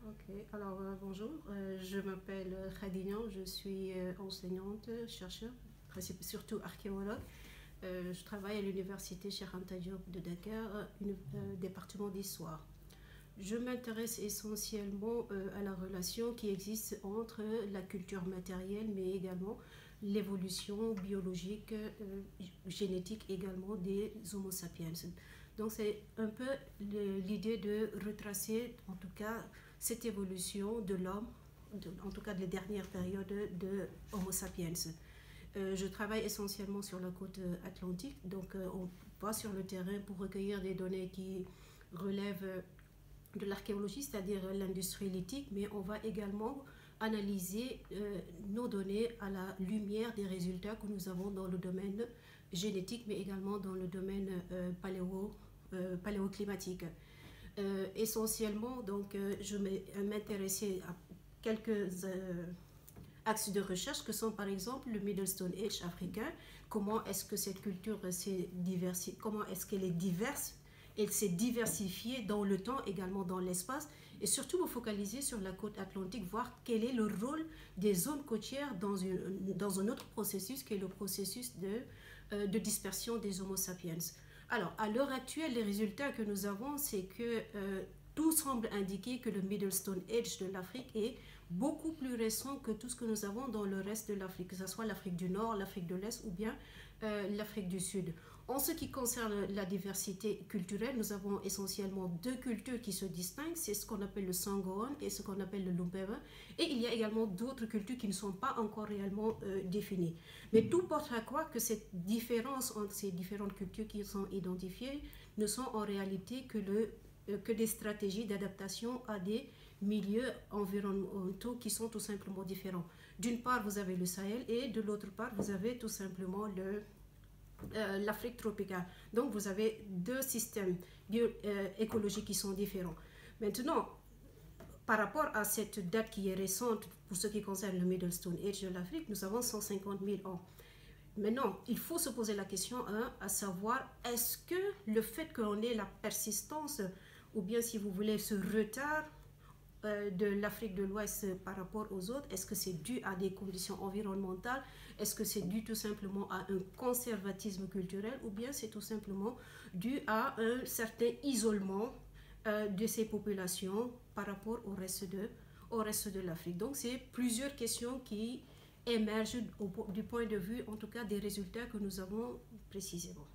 Ok, alors bonjour, je m'appelle Khadinian, je suis enseignante, chercheur, surtout archéologue. Je travaille à l'université Cheikh Anta Diop de Dakar, département d'histoire. Je m'intéresse essentiellement à la relation qui existe entre la culture matérielle, mais également l'évolution biologique, génétique également des Homo sapiens. Donc c'est un peu l'idée de retracer, en tout cas, cette évolution de l'homme, en tout cas de les dernières périodes de Homo sapiens. Je travaille essentiellement sur la côte atlantique, donc on va sur le terrain pour recueillir des données qui relèvent de l'archéologie, c'est-à-dire l'industrie lithique, mais on va également analyser nos données à la lumière des résultats que nous avons dans le domaine génétique, mais également dans le domaine paléoclimatique. Essentiellement, donc, je m'intéressais à quelques axes de recherche que sont par exemple le Middle Stone Age africain. Comment est-ce que cette culture s'est diversifiée, comment est-ce qu'elle est diverse, elle s'est diversifiée dans le temps, également dans l'espace, et surtout me focaliser sur la côte atlantique, voir quel est le rôle des zones côtières dans un autre processus qui est le processus de dispersion des Homo sapiens. Alors, à l'heure actuelle, les résultats que nous avons, c'est que tout semble indiquer que le Middle Stone Age de l'Afrique est beaucoup plus récent que tout ce que nous avons dans le reste de l'Afrique, que ce soit l'Afrique du Nord, l'Afrique de l'Est ou bien l'Afrique du Sud. En ce qui concerne la diversité culturelle, nous avons essentiellement deux cultures qui se distinguent, c'est ce qu'on appelle le Sangoan et ce qu'on appelle le Lumbeva. Et il y a également d'autres cultures qui ne sont pas encore réellement définies. Mais tout porte à croire que cette différence entre ces différentes cultures qui sont identifiées ne sont en réalité que des stratégies d'adaptation à des milieux environnementaux qui sont tout simplement différents. D'une part, vous avez le Sahel et de l'autre part, vous avez tout simplement l'Afrique tropicale. Donc, vous avez deux systèmes écologiques qui sont différents. Maintenant, par rapport à cette date qui est récente pour ce qui concerne le Middle Stone Age de l'Afrique, nous avons 150 000 ans. Maintenant, il faut se poser la question à savoir, est-ce que le fait qu'on ait la persistance, ou bien si vous voulez ce retard de l'Afrique de l'Ouest par rapport aux autres, est-ce que c'est dû à des conditions environnementales, est-ce que c'est dû tout simplement à un conservatisme culturel, ou bien c'est tout simplement dû à un certain isolement de ces populations par rapport au reste de l'Afrique. Donc c'est plusieurs questions qui émergent du point de vue en tout cas des résultats que nous avons précisément.